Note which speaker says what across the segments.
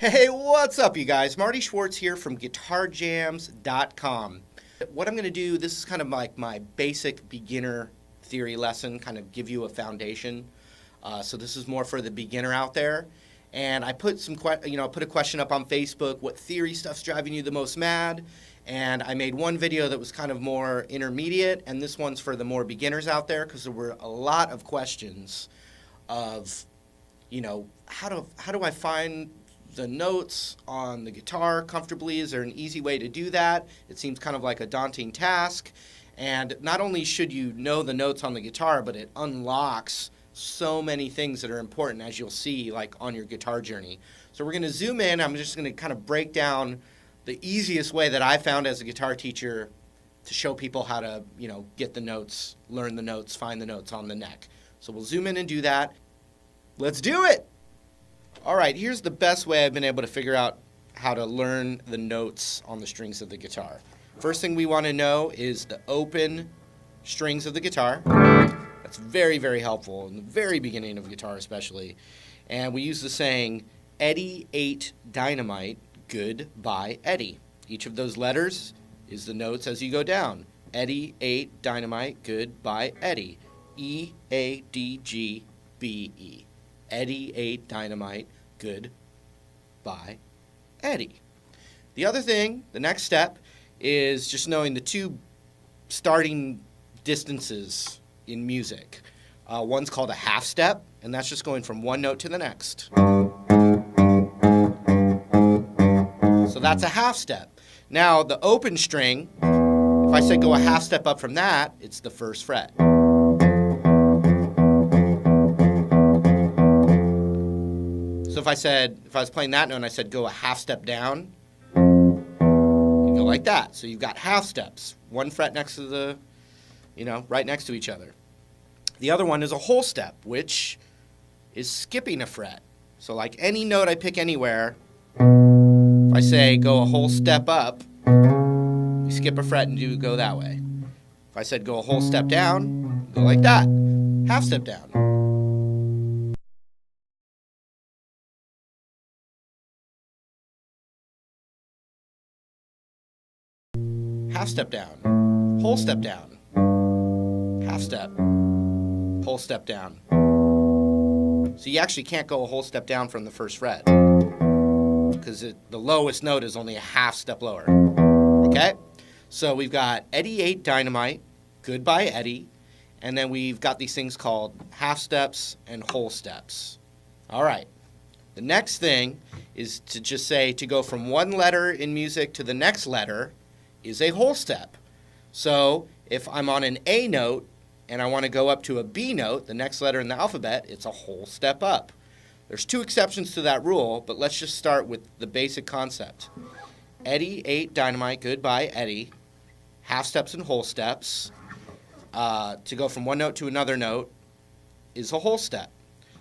Speaker 1: Hey, what's up, you guys? Marty Schwartz here from GuitarJams.com. What I'm going to do, this is kind of like my basic beginner theory lesson, kind of give you a foundation. So this is more for the beginner out there. And I put put a question up on Facebook, what theory stuff's driving you the most mad? And I made one video that was kind of more intermediate, and this one's for the more beginners out there, because there were a lot of questions of, how do I find the notes on the guitar comfortably? Is there an easy way to do that? It seems kind of like a daunting task. And not only should you know the notes on the guitar, but it unlocks so many things that are important, as you'll see, like on your guitar journey. So we're going to zoom in. I'm just going to kind of break down the easiest way that I found as a guitar teacher to show people how to, get the notes, learn the notes, find the notes on the neck. So we'll zoom in and do that. Let's do it! All right, here's the best way I've been able to figure out how to learn the notes on the strings of the guitar. First thing we want to know is the open strings of the guitar. That's very, very helpful in the very beginning of guitar especially. And we use the saying, Eddie ate dynamite, goodbye Eddie. Each of those letters is the notes as you go down. Eddie ate dynamite, goodbye Eddie. E-A-D-G-B-E. Eddie ate dynamite, goodbye Eddie. The other thing, the next step, is just knowing the two starting distances in music. One's called a half step, and that's just going from one note to the next. So that's a half step. Now, the open string, if I say go a half step up from that, it's the first fret. So if I was playing that note and I said go a half step down, you go like that. So you've got half steps, one fret next to the, right next to each other. The other one is a whole step, which is skipping a fret. So like any note I pick anywhere, if I say go a whole step up, you skip a fret and go that way. If I said go a whole step down, go like that, half step down. Half step down, whole step down, half step, whole step down. So you actually can't go a whole step down from the first fret because the lowest note is only a half step lower. Okay? So we've got Eddie ate dynamite, goodbye Eddie, and then we've got these things called half steps and whole steps. All right. The next thing is to just say to go from one letter in music to the next letter is a whole step. So if I'm on an A note and I want to go up to a B note, the next letter in the alphabet, it's a whole step up. There's two exceptions to that rule, but let's just start with the basic concept. Eddie ate dynamite, goodbye Eddie, half steps and whole steps. To go from one note to another note is a whole step.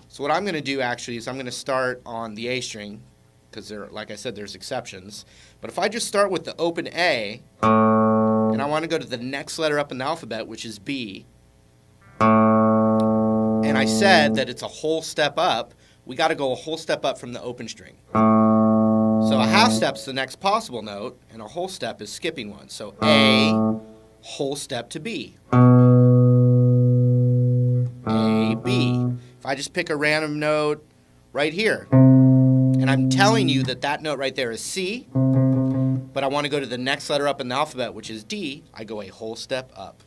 Speaker 1: So what I'm going to do actually is I'm going to start on the A string, because like I said, there's exceptions. But if I just start with the open A, and I want to go to the next letter up in the alphabet, which is B, and I said that it's a whole step up, we got to go a whole step up from the open string. So a half step's the next possible note, and a whole step is skipping one. So A, whole step to B. A, B. If I just pick a random note right here, and I'm telling you that that note right there is C, but I want to go to the next letter up in the alphabet, which is D, I go a whole step up.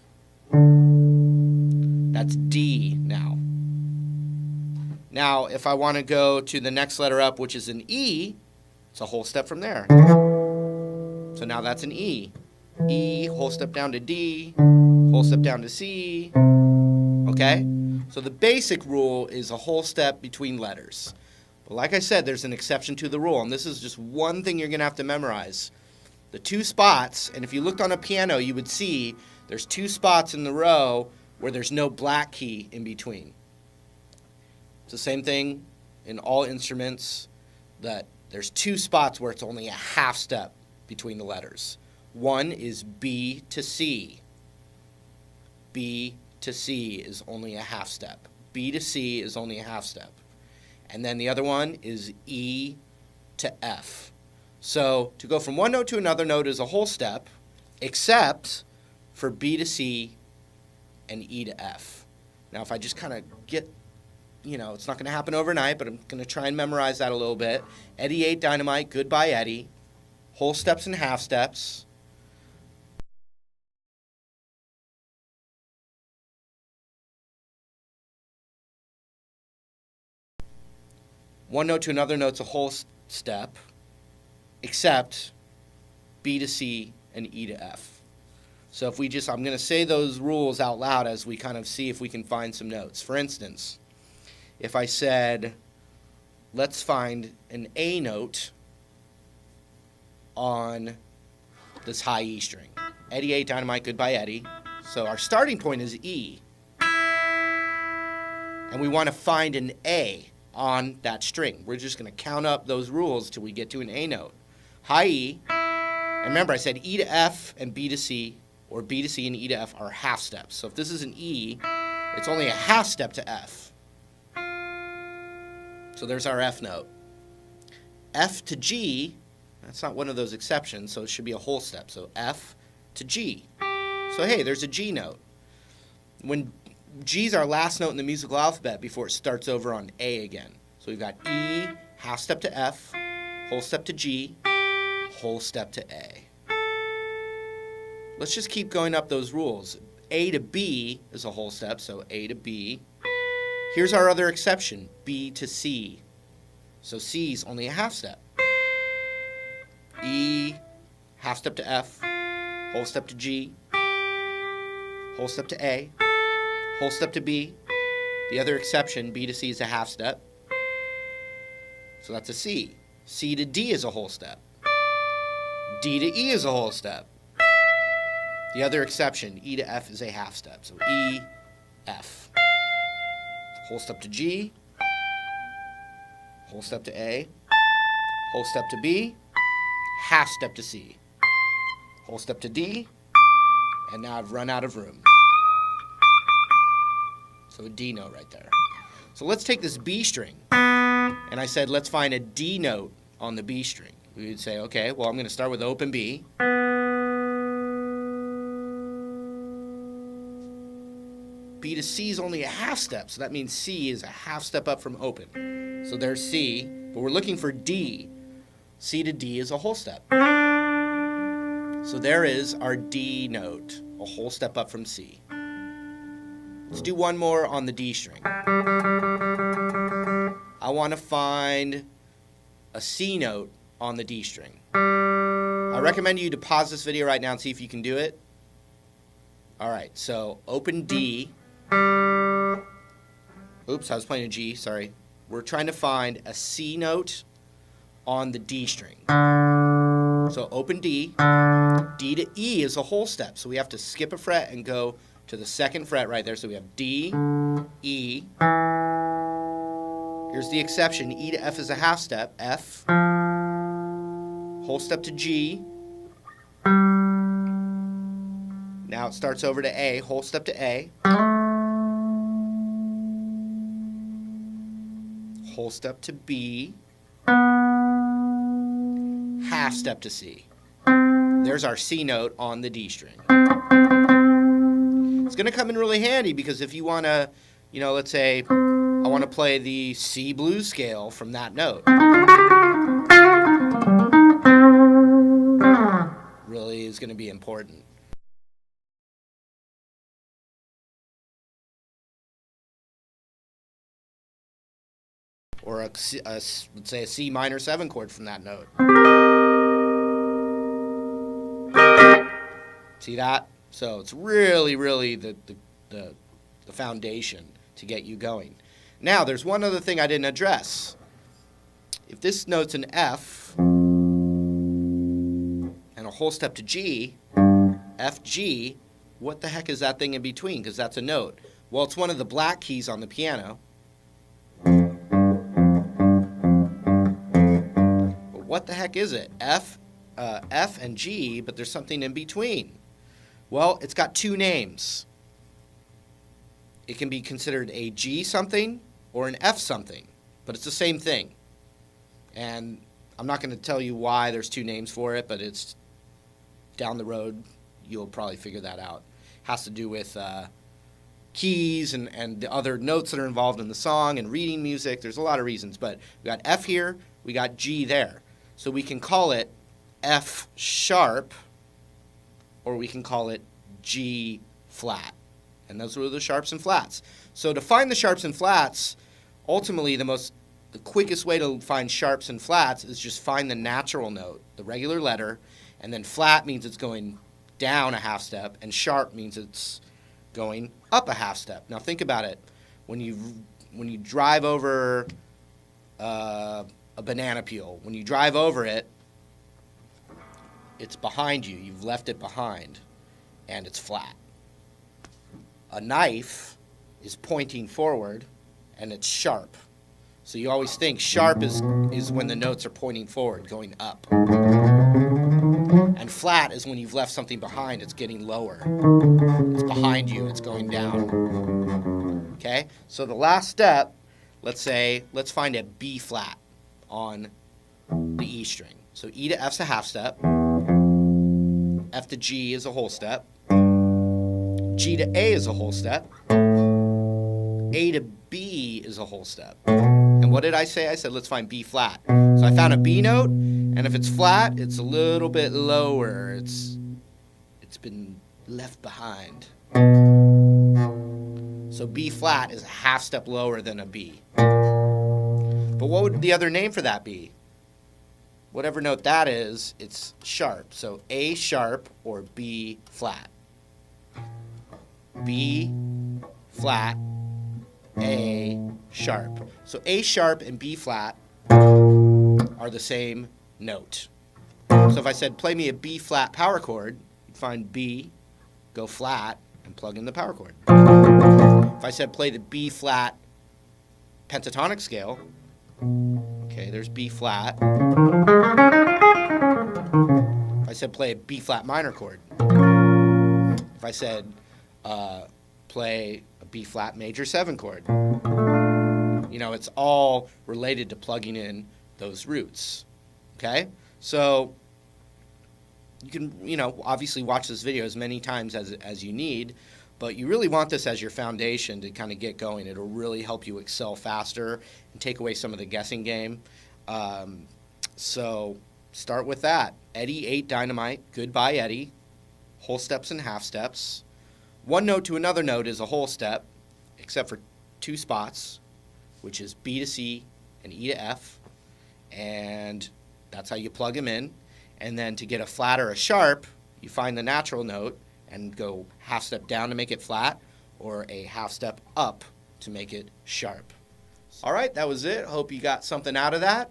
Speaker 1: That's D now. Now, if I want to go to the next letter up, which is an E, it's a whole step from there. So now that's an E. E, whole step down to D, whole step down to C. Okay? So the basic rule is a whole step between letters. But like I said, there's an exception to the rule, and this is just one thing you're going to have to memorize. The two spots, and if you looked on a piano, you would see there's two spots in the row where there's no black key in between. It's the same thing in all instruments, that there's two spots where it's only a half step between the letters. One is B to C. B to C is only a half step. B to C is only a half step. And then the other one is E to F. So to go from one note to another note is a whole step, except for B to C and E to F. Now, if I just kind of get, it's not going to happen overnight, but I'm going to try and memorize that a little bit. Eddie ate dynamite, goodbye Eddie. Whole steps and half steps. One note to another note's a whole step, except B to C and E to F. So if I'm going to say those rules out loud as we kind of see if we can find some notes. For instance, if I said, let's find an A note on this high E string. Eddie ate dynamite, goodbye Eddie. So our starting point is E. And we want to find an A on that string. We're just going to count up those rules till we get to an A note. High E, and remember I said E to F and B to C, or B to C and E to F are half steps. So if this is an E, it's only a half step to F. So there's our F note. F to G, that's not one of those exceptions, so it should be a whole step. So F to G. So hey, there's a G note. When G's our last note in the musical alphabet before it starts over on A again. So we've got E, half step to F, whole step to G, whole step to A. Let's just keep going up those rules. A to B is a whole step, so A to B. Here's our other exception, B to C. So C is only a half step. E, half step to F, whole step to G, whole step to A, whole step to B. The other exception, B to C, is a half step. So that's a C. C to D is a whole step. D to E is a whole step. The other exception, E to F, is a half step. So E, F. Whole step to G, whole step to A, whole step to B, half step to C, whole step to D, and now I've run out of room. So a D note right there. So let's take this B string, and I said let's find a D note on the B string. We would say, okay, well I'm going to start with open B. B to C is only a half step, so that means C is a half step up from open. So there's C, but we're looking for D. C to D is a whole step. So there is our D note, a whole step up from C. Let's do one more on the D string. I want to find a C note on the D string. I recommend you to pause this video right now and see if you can do it. Alright, so open D. Oops, I was playing a G, sorry. We're trying to find a C note on the D string. So open D. D to E is a whole step, so we have to skip a fret and go to the second fret right there. So we have D, E. Here's the exception. E to F is a half step. F. Whole step to G. Now it starts over to A. Whole step to A. Whole step to B. Half step to C. There's our C note on the D string. It's going to come in really handy because if you want to, let's say I want to play the C blues scale from that note. Really is going to be important. Or let's say a C minor 7 chord from that note. See that? So it's really, really the foundation to get you going. Now, there's one other thing I didn't address. If this note's an F and a whole step to G, F, G, what the heck is that thing in between? Because that's a note. Well, it's one of the black keys on the piano. What the heck is it? F and G, but there's something in between. Well, it's got two names. It can be considered a G something or an F something, but it's the same thing. And I'm not going to tell you why there's two names for it, but it's down the road. You'll probably figure that out. Has to do with keys and the other notes that are involved in the song and reading music. There's a lot of reasons, but we got F here, we got G there. So we can call it F sharp, or we can call it G flat. And those are the sharps and flats. So to find the sharps and flats, ultimately the quickest way to find sharps and flats is just find the natural note, the regular letter, and then flat means it's going down a half step, and sharp means it's going up a half step. Now think about it. When you drive over a banana peel, when you drive over it, it's behind you. You've left it behind, and it's flat. A knife is pointing forward, and it's sharp. So you always think sharp is when the notes are pointing forward, going up. And flat is when you've left something behind, it's getting lower. It's behind you, it's going down. Okay? So the last step, let's find a B flat on the E string. So E to F's a half step. F to G is a whole step. G to A is a whole step. A to B is a whole step. And what did I say? I said, let's find B flat. So I found a B note, and if it's flat, it's a little bit lower. It's been left behind. So B flat is a half step lower than a B. But what would the other name for that be? Whatever note that is, it's sharp. So A sharp or B flat. B flat, A sharp. So A sharp and B flat are the same note. So if I said play me a B flat power chord, you'd find B, go flat, and plug in the power chord. If I said play the B flat pentatonic scale, okay, there's B flat. If I said play a B flat minor chord, if I said play a B flat major 7 chord, you know, it's all related to plugging in those roots. Okay? So you can, you know, obviously watch this video as many times as you need, but you really want this as your foundation to kind of get going. It'll really help you excel faster and take away some of the guessing game. So start with that. Eddie 8 Dynamite, Goodbye Eddie, whole steps and half steps. One note to another note is a whole step, except for 2 spots, which is B to C and E to F, and that's how you plug them in. And then to get a flat or a sharp, you find the natural note and go half step down to make it flat, or a half step up to make it sharp. All right, that was it. Hope you got something out of that.